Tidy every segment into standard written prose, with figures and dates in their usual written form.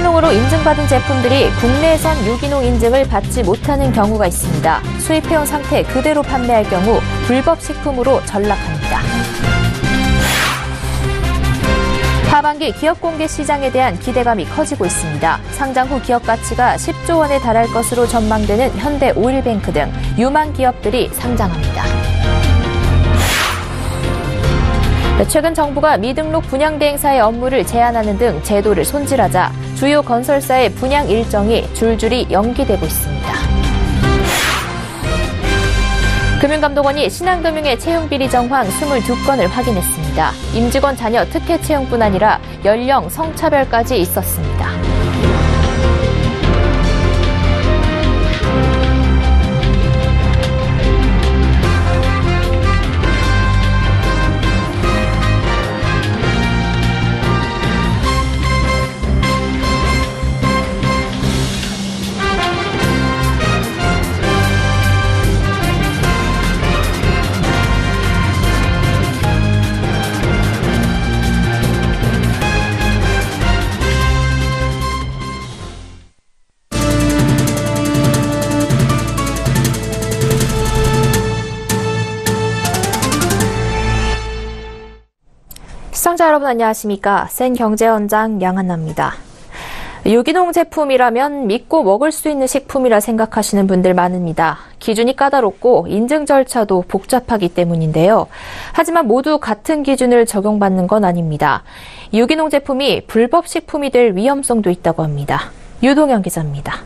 유기농으로 인증받은 제품들이 국내선 유기농 인증을 받지 못하는 경우가 있습니다. 수입해온 상태 그대로 판매할 경우 불법 식품으로 전락합니다. 하반기 기업 공개 시장에 대한 기대감이 커지고 있습니다. 상장 후 기업 가치가 10조 원에 달할 것으로 전망되는 현대 오일뱅크 등 유망 기업들이 상장합니다. 최근 정부가 미등록 분양대행사의 업무를 제한하는 등 제도를 손질하자 주요 건설사의 분양 일정이 줄줄이 연기되고 있습니다. 금융감독원이 신한금융의 채용비리 정황 22건을 확인했습니다. 임직원 자녀 특혜 채용뿐 아니라 연령, 성차별까지 있었습니다. 시청자 여러분 안녕하십니까? 센경제원장 양한나입니다. 유기농 제품이라면 믿고 먹을 수 있는 식품이라 생각하시는 분들 많습니다. 기준이 까다롭고 인증 절차도 복잡하기 때문인데요. 하지만 모두 같은 기준을 적용받는 건 아닙니다. 유기농 제품이 불법 식품이 될 위험성도 있다고 합니다. 유동현 기자입니다.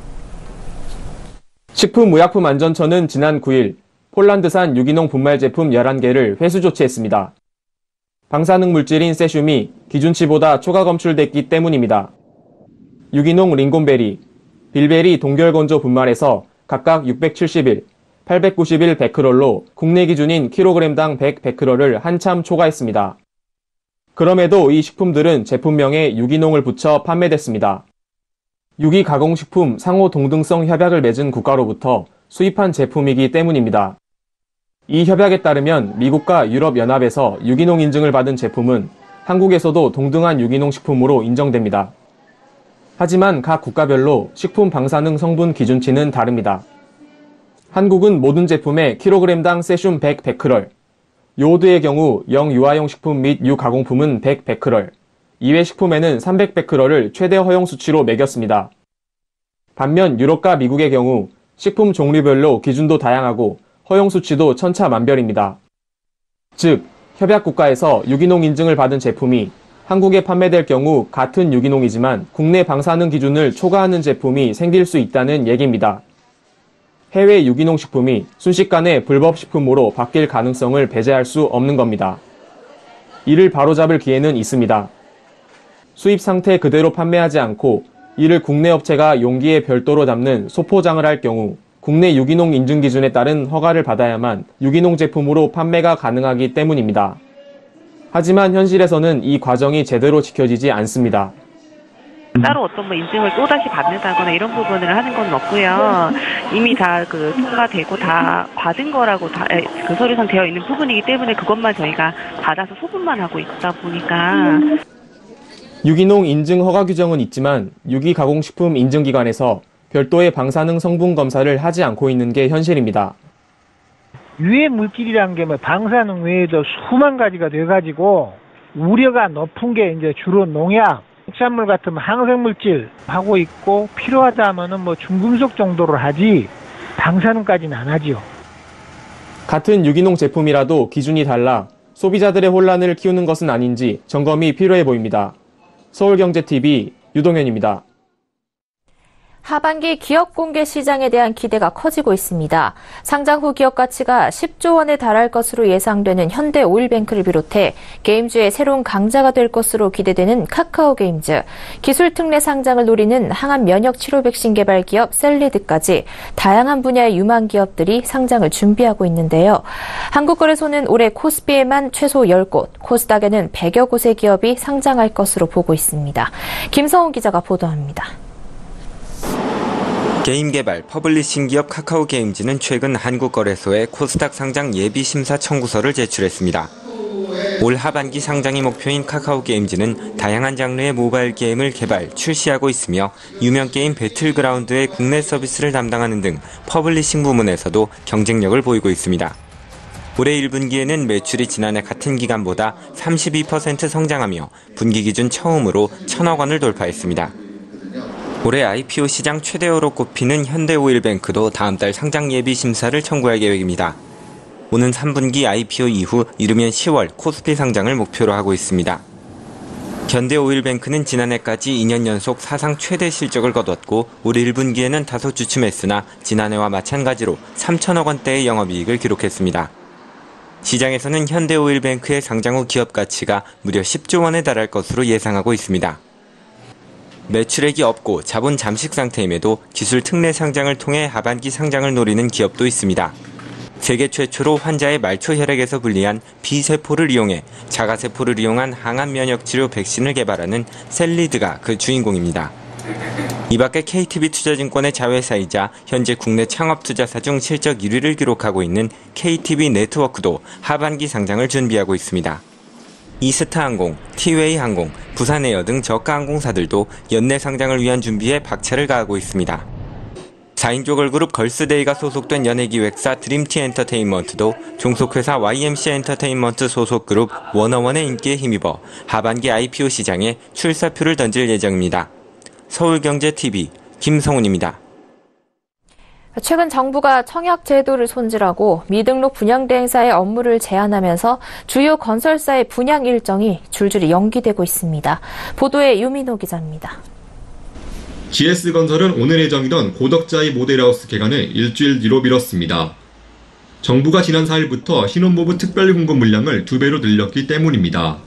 식품의약품안전처는 지난 9일 폴란드산 유기농 분말 제품 11개를 회수 조치했습니다. 방사능 물질인 세슘이 기준치보다 초과 검출됐기 때문입니다. 유기농 링곤베리, 빌베리 동결건조 분말에서 각각 671, 891 베크럴로 국내 기준인 킬로그램당 100 베크럴을 한참 초과했습니다. 그럼에도 이 식품들은 제품명에 유기농을 붙여 판매됐습니다. 유기가공식품 상호 동등성 협약을 맺은 국가로부터 수입한 제품이기 때문입니다. 이 협약에 따르면 미국과 유럽연합에서 유기농 인증을 받은 제품은 한국에서도 동등한 유기농 식품으로 인정됩니다. 하지만 각 국가별로 식품 방사능 성분 기준치는 다릅니다. 한국은 모든 제품에 킬로그램당 세슘 100 베크럴, 요오드의 경우 영유아용 식품 및 유가공품은 100 베크럴, 이외 식품에는 300 베크럴을 최대 허용 수치로 매겼습니다. 반면 유럽과 미국의 경우 식품 종류별로 기준도 다양하고 허용 수치도 천차만별입니다. 즉, 협약 국가에서 유기농 인증을 받은 제품이 한국에 판매될 경우 같은 유기농이지만 국내 방사능 기준을 초과하는 제품이 생길 수 있다는 얘기입니다. 해외 유기농 식품이 순식간에 불법 식품으로 바뀔 가능성을 배제할 수 없는 겁니다. 이를 바로잡을 기회는 있습니다. 수입 상태 그대로 판매하지 않고 이를 국내 업체가 용기에 별도로 담는 소포장을 할 경우 국내 유기농 인증 기준에 따른 허가를 받아야만 유기농 제품으로 판매가 가능하기 때문입니다. 하지만 현실에서는 이 과정이 제대로 지켜지지 않습니다. 따로 어떤 인증을 또다시 받는다거나 이런 부분을 하는 건 없고요. 이미 다 통과되고 다 받은 거라고 그 서류상 되어 있는 부분이기 때문에 그것만 저희가 받아서 소분만 하고 있다 보니까. 유기농 인증 허가 규정은 있지만 유기가공식품 인증기관에서 별도의 방사능 성분 검사를 하지 않고 있는 게 현실입니다. 유해 물질이라는 게 방사능 외에도 수만 가지가 돼가지고 우려가 높은 게 이제 주로 농약, 특산물 같은 항생물질 하고 있고 필요하다면은 중금속 정도로 하지 방사능까지는 안 하지요. 같은 유기농 제품이라도 기준이 달라 소비자들의 혼란을 키우는 것은 아닌지 점검이 필요해 보입니다. 서울경제TV 유동현입니다. 하반기 기업 공개 시장에 대한 기대가 커지고 있습니다. 상장 후 기업 가치가 10조 원에 달할 것으로 예상되는 현대 오일뱅크를 비롯해 게임주의 새로운 강자가 될 것으로 기대되는 카카오게임즈, 기술 특례 상장을 노리는 항암 면역 치료 백신 개발 기업 셀리드까지 다양한 분야의 유망 기업들이 상장을 준비하고 있는데요. 한국거래소는 올해 코스피에만 최소 10곳, 코스닥에는 100여 곳의 기업이 상장할 것으로 보고 있습니다. 김성훈 기자가 보도합니다. 게임 개발, 퍼블리싱 기업 카카오게임즈는 최근 한국거래소에 코스닥 상장 예비 심사 청구서를 제출했습니다. 올 하반기 상장이 목표인 카카오게임즈는 다양한 장르의 모바일 게임을 개발, 출시하고 있으며 유명 게임 배틀그라운드의 국내 서비스를 담당하는 등 퍼블리싱 부문에서도 경쟁력을 보이고 있습니다. 올해 1분기에는 매출이 지난해 같은 기간보다 32% 성장하며 분기 기준 처음으로 1,000억 원을 돌파했습니다. 올해 IPO 시장 최대어로 꼽히는 현대오일뱅크도 다음 달 상장 예비 심사를 청구할 계획입니다. 오는 3분기 IPO 이후 이르면 10월 코스피 상장을 목표로 하고 있습니다. 현대오일뱅크는 지난해까지 2년 연속 사상 최대 실적을 거뒀고 올 1분기에는 다소 주춤했으나 지난해와 마찬가지로 3천억 원대의 영업이익을 기록했습니다. 시장에서는 현대오일뱅크의 상장 후 기업 가치가 무려 10조 원에 달할 것으로 예상하고 있습니다. 매출액이 없고 자본 잠식 상태임에도 기술 특례 상장을 통해 하반기 상장을 노리는 기업도 있습니다. 세계 최초로 환자의 말초 혈액에서 분리한 B세포를 이용해 자가세포를 이용한 항암 면역 치료 백신을 개발하는 셀리드가 그 주인공입니다. 이 밖에 KTB투자증권의 자회사이자 현재 국내 창업투자사 중 실적 1위를 기록하고 있는 KTB네트워크도 하반기 상장을 준비하고 있습니다. 이스타항공, 티웨이항공, 부산에어 등 저가 항공사들도 연내 상장을 위한 준비에 박차를 가하고 있습니다. 4인조 걸그룹 걸스데이가 소속된 연예기획사 드림티 엔터테인먼트도 종속회사 YMC 엔터테인먼트 소속 그룹 워너원의 인기에 힘입어 하반기 IPO 시장에 출사표를 던질 예정입니다. 서울경제TV 김성훈입니다. 최근 정부가 청약 제도를 손질하고 미등록 분양대행사의 업무를 제한하면서 주요 건설사의 분양 일정이 줄줄이 연기되고 있습니다. 보도에 유민호 기자입니다. GS건설은 오늘 예정이던 고덕자이 모델하우스 개관을 일주일 뒤로 미뤘습니다. 정부가 지난 4일부터 신혼부부 특별공급 물량을 2배로 늘렸기 때문입니다.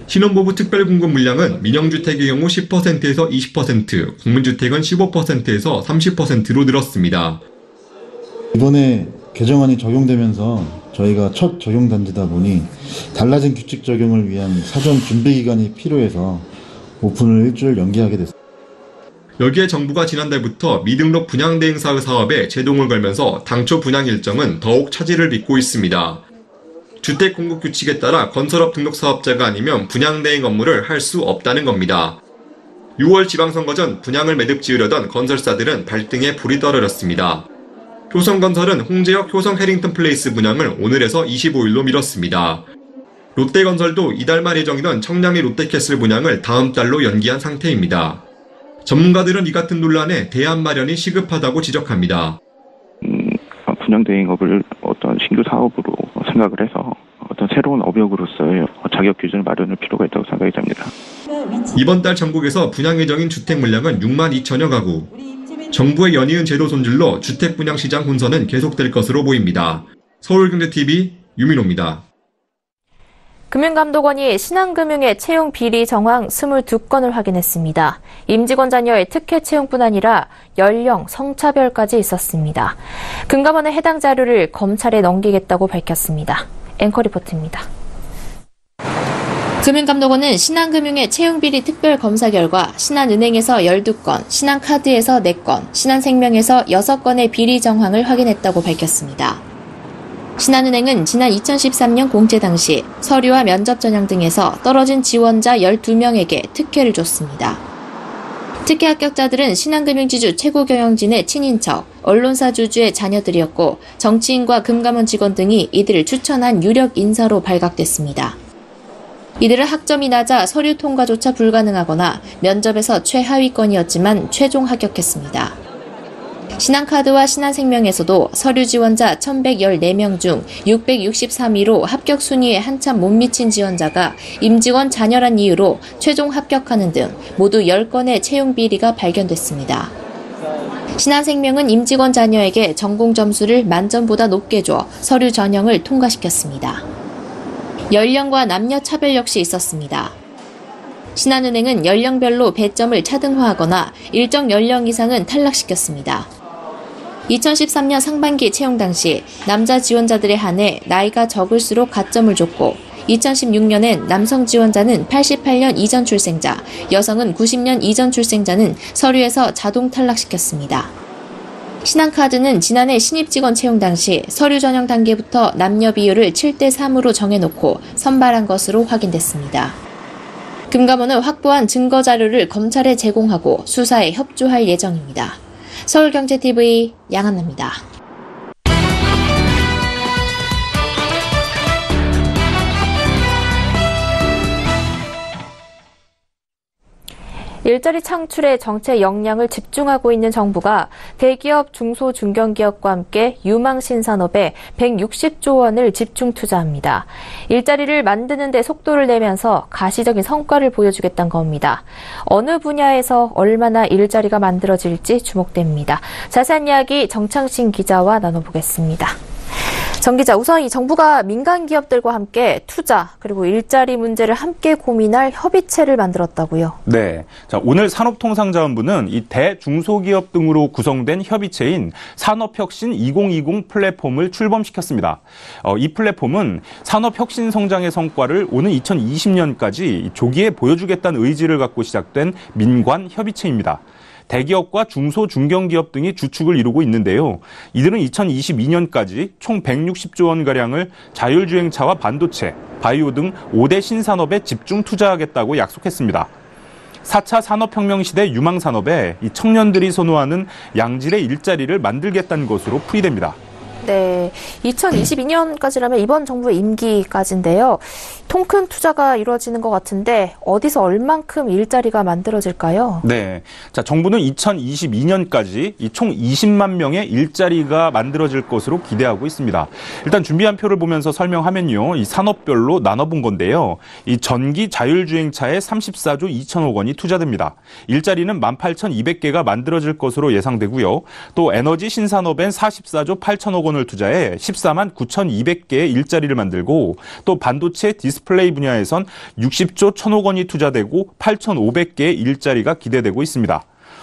신혼부부 특별공급 물량은 민영주택의 경우 10%에서 20%, 국민주택은 15%에서 30%로 늘었습니다. 이번에 개정안이 적용되면서 저희가 첫 적용 단지다 보니 달라진 규칙 적용을 위한 사전 준비 기간이 필요해서 오픈을 일주일 연기하게 됐습니다. 여기에 정부가 지난달부터 미등록 분양대행사의 사업에 제동을 걸면서 당초 분양 일정은 더욱 차질을 빚고 있습니다. 주택공급규칙에 따라 건설업 등록사업자가 아니면 분양대행 업무를 할 수 없다는 겁니다. 6월 지방선거 전 분양을 매듭 지으려던 건설사들은 발등에 불이 떨어졌습니다. 효성건설은 홍제역 효성 해링턴 플레이스 분양을 오늘에서 25일로 미뤘습니다. 롯데건설도 이달 말 예정이던 청량리 롯데캐슬 분양을 다음 달로 연기한 상태입니다. 전문가들은 이 같은 논란에 대안 마련이 시급하다고 지적합니다. 분양대행업을 어떤 신규 사업으로 생각을 해서 어떤 새로운 업역으로서의 자격 기준을 마련할 필요가 있다고 생각이 됩니다. 이번 달 전국에서 분양 예정인 주택 물량은 6만 2천여 가구. 정부의 연이은 제도 손질로 주택 분양 시장 혼선은 계속될 것으로 보입니다. 서울경제TV 유민호입니다. 금융감독원이 신한금융의 채용 비리 정황 22건을 확인했습니다. 임직원 자녀의 특혜 채용뿐 아니라 연령, 성차별까지 있었습니다. 금감원은 해당 자료를 검찰에 넘기겠다고 밝혔습니다. 앵커 리포트입니다. 금융감독원은 신한금융의 채용비리 특별검사 결과 신한은행에서 12건, 신한카드에서 4건, 신한생명에서 6건의 비리 정황을 확인했다고 밝혔습니다. 신한은행은 지난 2013년 공채 당시 서류와 면접 전형 등에서 떨어진 지원자 12명에게 특혜를 줬습니다. 특혜 합격자들은 신한금융지주 최고 경영진의 친인척, 언론사 주주의 자녀들이었고 정치인과 금감원 직원 등이 이들을 추천한 유력 인사로 발각됐습니다. 이들은 학점이 낮아 서류 통과조차 불가능하거나 면접에서 최하위권이었지만 최종 합격했습니다. 신한카드와 신한생명에서도 서류 지원자 1,114명 중 663위로 합격 순위에 한참 못 미친 지원자가 임직원 자녀란 이유로 최종 합격하는 등 모두 10건의 채용 비리가 발견됐습니다. 신한생명은 임직원 자녀에게 전공 점수를 만점보다 높게 줘 서류 전형을 통과시켰습니다. 연령과 남녀 차별 역시 있었습니다. 신한은행은 연령별로 배점을 차등화하거나 일정 연령 이상은 탈락시켰습니다. 2013년 상반기 채용 당시 남자 지원자들에 한해 나이가 적을수록 가점을 줬고 2016년엔 남성 지원자는 88년 이전 출생자, 여성은 90년 이전 출생자는 서류에서 자동 탈락시켰습니다. 신한카드는 지난해 신입 직원 채용 당시 서류 전형 단계부터 남녀 비율을 7대3으로 정해놓고 선발한 것으로 확인됐습니다. 금감원은 확보한 증거 자료를 검찰에 제공하고 수사에 협조할 예정입니다. 서울경제TV 양한나입니다. 일자리 창출에 정책 역량을 집중하고 있는 정부가 대기업, 중소, 중견기업과 함께 유망신산업에 160조 원을 집중 투자합니다. 일자리를 만드는 데 속도를 내면서 가시적인 성과를 보여주겠다는 겁니다. 어느 분야에서 얼마나 일자리가 만들어질지 주목됩니다. 자세한 이야기 정창신 기자와 나눠보겠습니다. 정 기자, 우선 이 정부가 민간 기업들과 함께 투자 그리고 일자리 문제를 함께 고민할 협의체를 만들었다고요? 네. 자, 오늘 산업통상자원부는 이 대중소기업 등으로 구성된 협의체인 산업혁신 2020 플랫폼을 출범시켰습니다. 이 플랫폼은 산업혁신 성장의 성과를 오는 2020년까지 조기에 보여주겠다는 의지를 갖고 시작된 민관 협의체입니다. 대기업과 중소, 중견기업 등이 주축을 이루고 있는데요. 이들은 2022년까지 총 160조 원가량을 자율주행차와 반도체, 바이오 등 5대 신산업에 집중 투자하겠다고 약속했습니다. 4차 산업혁명 시대 유망산업에 이 청년들이 선호하는 양질의 일자리를 만들겠다는 것으로 풀이됩니다. 네, 2022년까지라면 이번 정부의 임기까지인데요. 통 큰 투자가 이루어지는 것 같은데 어디서 얼만큼 일자리가 만들어질까요? 네, 자, 정부는 2022년까지 이 총 20만 명의 일자리가 만들어질 것으로 기대하고 있습니다. 일단 준비한 표를 보면서 설명하면요, 이 산업별로 나눠본 건데요. 이 전기 자율주행차에 34조 2천억 원이 투자됩니다. 일자리는 18,200개가 만들어질 것으로 예상되고요. 또 에너지 신산업엔 44조 8천억 원을 투자해 14만 9,200개의 일자리를 만들고, 또 반도체 디스플레이 분야에선 60조 1천억 원이 투자되고 8,500개의 일자리가 기대되고 있습니다.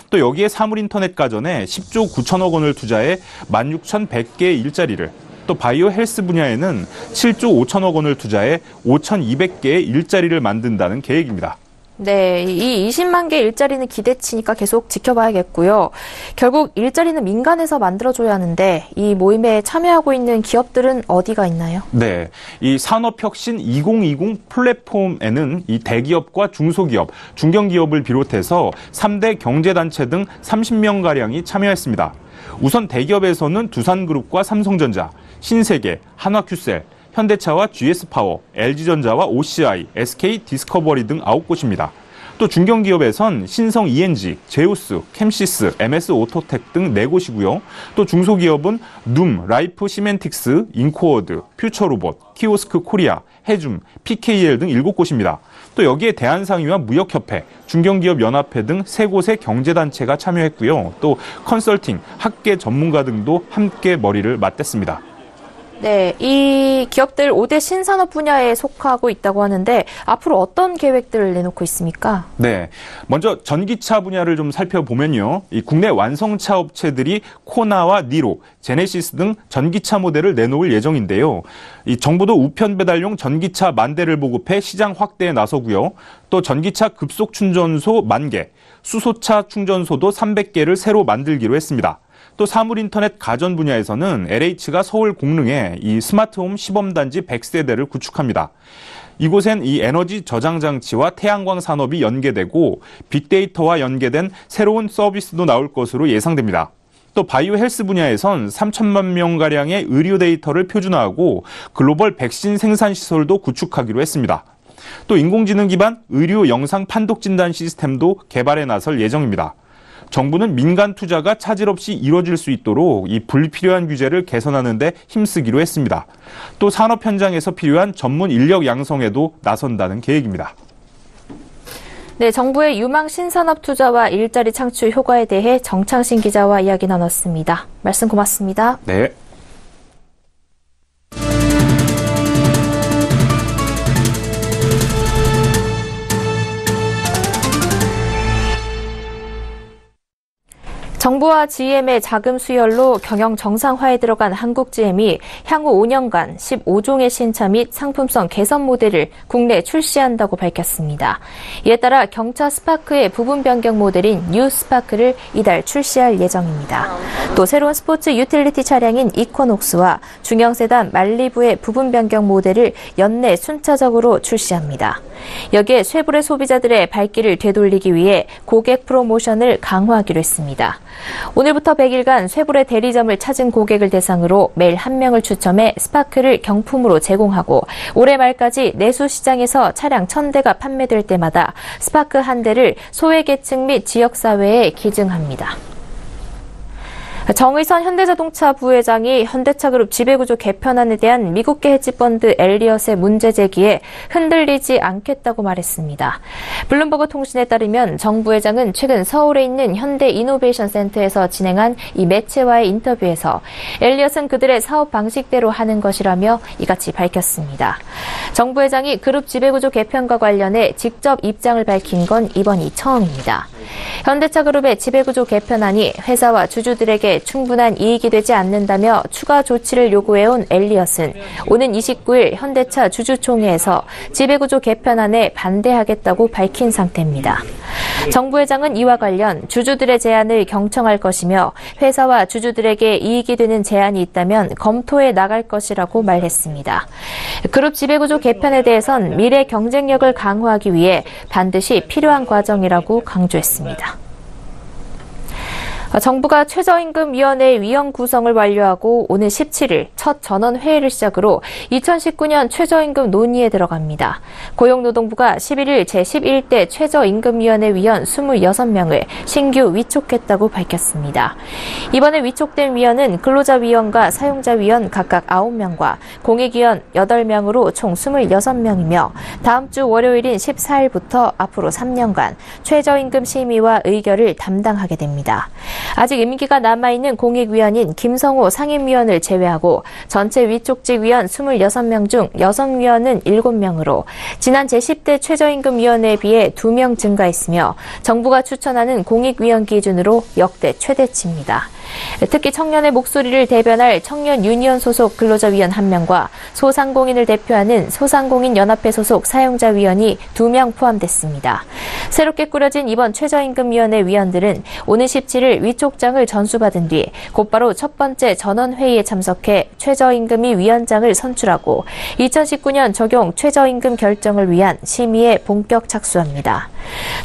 또 여기에 사물인터넷 가전에 10조 9천억 원을 투자해 16,100개의 일자리를, 또 바이오 헬스 분야에는 7조 5천억 원을 투자해 5,200개의 일자리를 만든다는 계획입니다. 네, 이 20만 개 일자리는 기대치니까 계속 지켜봐야겠고요. 결국 일자리는 민간에서 만들어줘야 하는데 이 모임에 참여하고 있는 기업들은 어디가 있나요? 네, 이 산업혁신 2020 플랫폼에는 이 대기업과 중소기업, 중견기업을 비롯해서 3대 경제단체 등 30명가량이 참여했습니다. 우선 대기업에서는 두산그룹과 삼성전자, 신세계, 한화큐셀, 현대차와 GS파워, LG전자와 OCI, SK디스커버리 등 9곳입니다. 또 중견기업에선 신성 ENG, 제우스, 캠시스, MS오토텍 등 4곳이고요. 또 중소기업은 눔, 라이프 시멘틱스, 인코어드, 퓨처로봇, 키오스크 코리아, 해줌, PKL 등 7곳입니다. 또 여기에 대한상의와 무역협회, 중견기업연합회 등 3곳의 경제단체가 참여했고요. 또 컨설팅, 학계 전문가 등도 함께 머리를 맞댔습니다. 네, 이 기업들 5대 신산업 분야에 속하고 있다고 하는데 앞으로 어떤 계획들을 내놓고 있습니까? 네, 먼저 전기차 분야를 좀 살펴보면요. 이 국내 완성차 업체들이 코나와 니로, 제네시스 등 전기차 모델을 내놓을 예정인데요. 이 정부도 우편 배달용 전기차 10,000대를 보급해 시장 확대에 나서고요. 또 전기차 급속 충전소 10,000개, 수소차 충전소도 300개를 새로 만들기로 했습니다. 또 사물인터넷 가전 분야에서는 LH가 서울 공릉에 이 스마트홈 시범단지 100세대를 구축합니다. 이곳엔 이 에너지 저장 장치와 태양광 산업이 연계되고 빅데이터와 연계된 새로운 서비스도 나올 것으로 예상됩니다. 또 바이오 헬스 분야에선 3천만 명가량의 의료 데이터를 표준화하고 글로벌 백신 생산 시설도 구축하기로 했습니다. 또 인공지능 기반 의료 영상 판독 진단 시스템도 개발에 나설 예정입니다. 정부는 민간 투자가 차질 없이 이뤄질 수 있도록 이 불필요한 규제를 개선하는 데 힘쓰기로 했습니다. 또 산업 현장에서 필요한 전문 인력 양성에도 나선다는 계획입니다. 네, 정부의 유망 신산업 투자와 일자리 창출 효과에 대해 정창신 기자와 이야기 나눴습니다. 말씀 고맙습니다. 네. 정부와 GM의 자금 수혈로 경영 정상화에 들어간 한국GM이 향후 5년간 15종의 신차 및 상품성 개선 모델을 국내에 출시한다고 밝혔습니다. 이에 따라 경차 스파크의 부분 변경 모델인 뉴 스파크를 이달 출시할 예정입니다. 또 새로운 스포츠 유틸리티 차량인 이코녹스와 중형 세단 말리부의 부분 변경 모델을 연내 순차적으로 출시합니다. 여기에 쉐보레 소비자들의 발길을 되돌리기 위해 고객 프로모션을 강화하기로 했습니다. 오늘부터 100일간 쉐보레 대리점을 찾은 고객을 대상으로 매일 1명을 추첨해 스파크를 경품으로 제공하고 올해 말까지 내수 시장에서 차량 1000대가 판매될 때마다 스파크 1대를 소외계층 및 지역사회에 기증합니다. 정의선 현대자동차 부회장이 현대차그룹 지배구조 개편안에 대한 미국계 헤지펀드 엘리엇의 문제 제기에 흔들리지 않겠다고 말했습니다. 블룸버그 통신에 따르면 정 부회장은 최근 서울에 있는 현대 이노베이션 센터에서 진행한 이 매체와의 인터뷰에서 엘리엇은 그들의 사업 방식대로 하는 것이라며 이같이 밝혔습니다. 정 부회장이 그룹 지배구조 개편과 관련해 직접 입장을 밝힌 건 이번이 처음입니다. 현대차그룹의 지배구조 개편안이 회사와 주주들에게 충분한 이익이 되지 않는다며 추가 조치를 요구해온 엘리엇은 오는 29일 현대차 주주총회에서 지배구조 개편안에 반대하겠다고 밝힌 상태입니다. 정 부회장은 이와 관련 주주들의 제안을 경청할 것이며 회사와 주주들에게 이익이 되는 제안이 있다면 검토해 나갈 것이라고 말했습니다. 그룹 지배구조 개편에 대해선 미래 경쟁력을 강화하기 위해 반드시 필요한 과정이라고 강조했습니다. 정부가 최저임금위원회 위원 구성을 완료하고 오늘 17일 첫 전원회의를 시작으로 2019년 최저임금 논의에 들어갑니다. 고용노동부가 11일 제11대 최저임금위원회 위원 26명을 신규 위촉했다고 밝혔습니다. 이번에 위촉된 위원은 근로자위원과 사용자위원 각각 9명과 공익위원 8명으로 총 26명이며 다음 주 월요일인 14일부터 앞으로 3년간 최저임금 심의와 의결을 담당하게 됩니다. 아직 임기가 남아있는 공익위원인 김성호 상임위원을 제외하고 전체 위촉직 위원 26명 중 여성위원은 7명으로 지난 제10대 최저임금위원회에 비해 2명 증가했으며 정부가 추천하는 공익위원 기준으로 역대 최대치입니다. 특히 청년의 목소리를 대변할 청년 유니언 소속 근로자위원 1명과 소상공인을 대표하는 소상공인연합회 소속 사용자위원이 2명 포함됐습니다. 새롭게 꾸려진 이번 최저임금위원회 위원들은 오는 17일 위촉장을 전수받은 뒤 곧바로 첫 번째 전원회의에 참석해 최저임금위 위원장을 선출하고 2019년 적용 최저임금 결정을 위한 심의에 본격 착수합니다.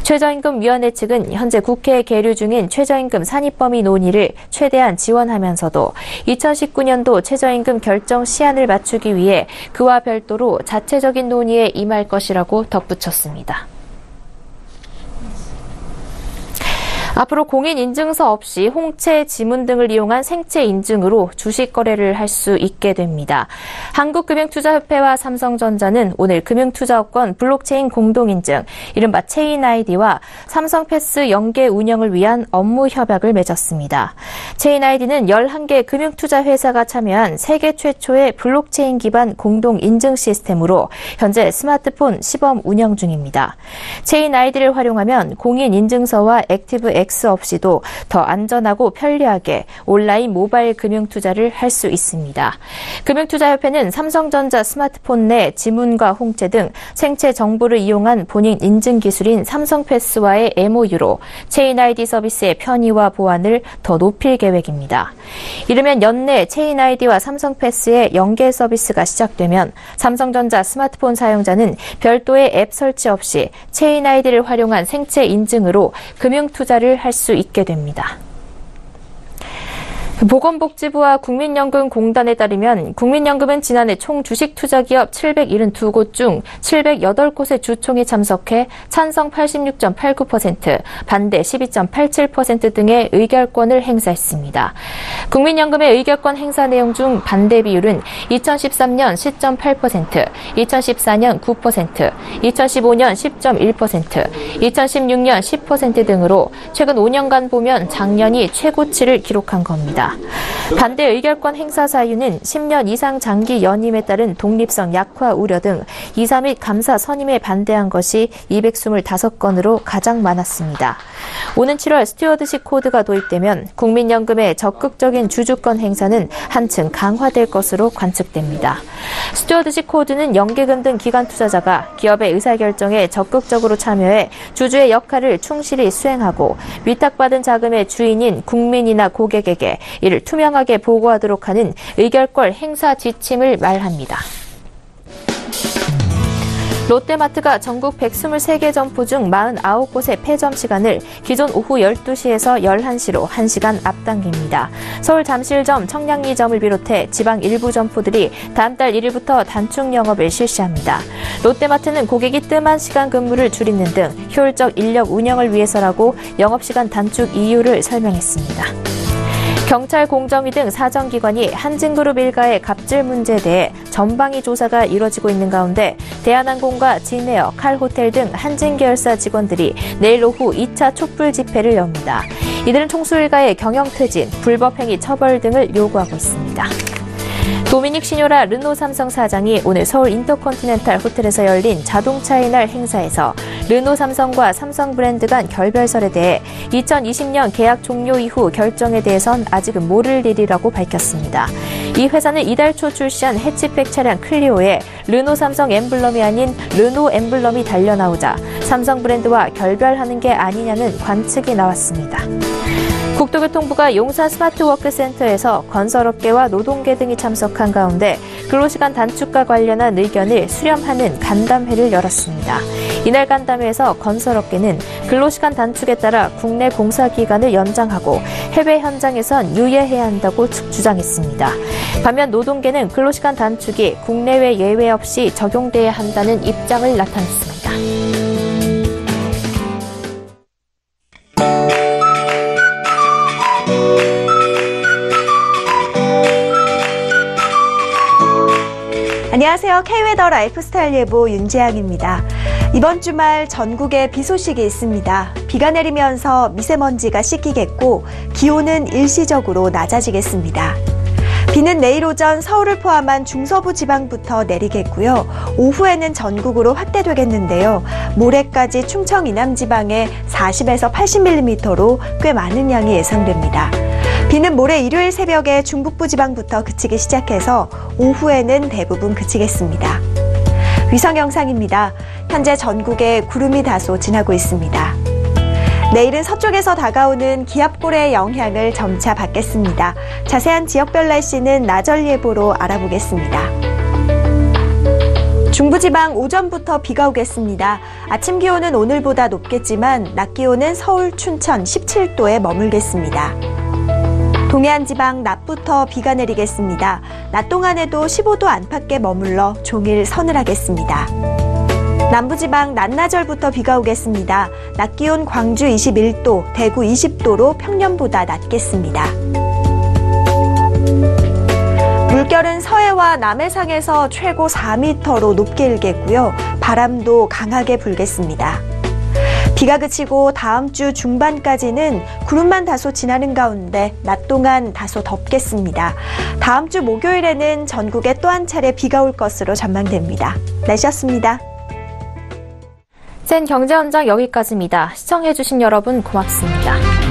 최저임금위원회 측은 현재 국회에 계류 중인 최저임금 산입범위 논의를 최대한 지원하면서도 2019년도 최저임금 결정 시한을 맞추기 위해 그와 별도로 자체적인 논의에 임할 것이라고 덧붙였습니다. 앞으로 공인인증서 없이 홍채, 지문 등을 이용한 생체 인증으로 주식 거래를 할 수 있게 됩니다. 한국금융투자협회와 삼성전자는 오늘 금융투자업권 블록체인 공동인증, 이른바 체인 아이디와 삼성패스 연계 운영을 위한 업무 협약을 맺었습니다. 체인 아이디는 11개 금융투자회사가 참여한 세계 최초의 블록체인 기반 공동인증 시스템으로 현재 스마트폰 시범 운영 중입니다. 체인 아이디를 활용하면 공인인증서와 액티브 X 없이도 더 안전하고 편리하게 온라인 모바일 금융투자를 할 수 있습니다. 금융투자협회는 삼성전자 스마트폰 내 지문과 홍채 등 생체 정보를 이용한 본인 인증 기술인 삼성패스와의 MOU로 체인 아이디 서비스의 편의와 보안을 더 높일 계획입니다. 이르면 연내 체인 아이디와 삼성패스의 연계 서비스가 시작되면 삼성전자 스마트폰 사용자는 별도의 앱 설치 없이 체인 아이디를 활용한 생체 인증으로 금융투자를 할 수 있게 됩니다. 보건복지부와 국민연금공단에 따르면 국민연금은 지난해 총 주식투자기업 772곳 중 708곳의 주총에 참석해 찬성 86.89%, 반대 12.87% 등의 의결권을 행사했습니다. 국민연금의 의결권 행사 내용 중 반대 비율은 2013년 10.8%, 2014년 9%, 2015년 10.1%, 2016년 10% 등으로 최근 5년간 보면 작년이 최고치를 기록한 겁니다. 밝혔습니다. 반대 의결권 행사 사유는 10년 이상 장기 연임에 따른 독립성 약화 우려 등 이사 및 감사 선임에 반대한 것이 225건으로 가장 많았습니다. 오는 7월 스튜어드십 코드가 도입되면 국민연금의 적극적인 주주권 행사는 한층 강화될 것으로 관측됩니다. 스튜어드십 코드는 연계금 등 기관 투자자가 기업의 의사결정에 적극적으로 참여해 주주의 역할을 충실히 수행하고 위탁받은 자금의 주인인 국민이나 고객에게 이를 투명하게 보고하도록 하는 의결권 행사 지침을 말합니다. 롯데마트가 전국 123개 점포 중 49곳의 폐점 시간을 기존 오후 12시에서 11시로 1시간 앞당깁니다. 서울 잠실점, 청량리점을 비롯해 지방 일부 점포들이 다음 달 1일부터 단축 영업을 실시합니다. 롯데마트는 고객이 뜸한 시간 근무를 줄이는 등 효율적 인력 운영을 위해서라고 영업시간 단축 이유를 설명했습니다. 경찰, 공정위 등 사정기관이 한진그룹 일가의 갑질 문제에 대해 전방위 조사가 이뤄지고 있는 가운데 대한항공과 진에어, 칼호텔 등 한진계열사 직원들이 내일 오후 2차 촛불 집회를 엽니다. 이들은 총수 일가의 경영퇴진, 불법행위 처벌 등을 요구하고 있습니다. 도미닉 시뇨라 르노 삼성 사장이 오늘 서울 인터컨티넨탈 호텔에서 열린 자동차의 날 행사에서 르노 삼성과 삼성 브랜드 간 결별설에 대해 2020년 계약 종료 이후 결정에 대해선 아직은 모를 일이라고 밝혔습니다. 이 회사는 이달 초 출시한 해치백 차량 클리오에 르노 삼성 엠블럼이 아닌 르노 엠블럼이 달려나오자 삼성 브랜드와 결별하는 게 아니냐는 관측이 나왔습니다. 국토교통부가 용산 스마트워크센터에서 건설업계와 노동계 등이 참석한 가운데 근로시간 단축과 관련한 의견을 수렴하는 간담회를 열었습니다. 이날 간담회에서 건설업계는 근로시간 단축에 따라 국내 공사기간을 연장하고 해외 현장에선 유예해야 한다고 주장했습니다. 반면 노동계는 근로시간 단축이 국내외 예외 없이 적용돼야 한다는 입장을 나타냈습니다. 안녕하세요. K웨더 라이프스타일 예보 윤재양입니다. 이번 주말 전국에 비 소식이 있습니다. 비가 내리면서 미세먼지가 씻기겠고 기온은 일시적으로 낮아지겠습니다. 비는 내일 오전 서울을 포함한 중서부 지방부터 내리겠고요. 오후에는 전국으로 확대되겠는데요. 모레까지 충청 이남 지방에 40에서 80mm로 꽤 많은 양이 예상됩니다. 비는 모레 일요일 새벽에 중북부 지방부터 그치기 시작해서 오후에는 대부분 그치겠습니다. 위성 영상입니다. 현재 전국에 구름이 다소 지나고 있습니다. 내일은 서쪽에서 다가오는 기압골의 영향을 점차 받겠습니다. 자세한 지역별 날씨는 나절 예보로 알아보겠습니다. 중부지방 오전부터 비가 오겠습니다. 아침 기온은 오늘보다 높겠지만 낮 기온은 서울, 춘천 17도에 머물겠습니다. 동해안 지방 낮부터 비가 내리겠습니다. 낮 동안에도 15도 안팎에 머물러 종일 서늘하겠습니다. 남부지방 낮나절부터 비가 오겠습니다. 낮 기온 광주 21도, 대구 20도로 평년보다 낮겠습니다. 물결은 서해와 남해상에서 최고 4m로 높게 일겠고요. 바람도 강하게 불겠습니다. 비가 그치고 다음 주 중반까지는 구름만 다소 지나는 가운데 낮 동안 다소 덥겠습니다. 다음 주 목요일에는 전국에 또 한 차례 비가 올 것으로 전망됩니다. 날씨였습니다. 센 경제현장 여기까지입니다. 시청해주신 여러분 고맙습니다.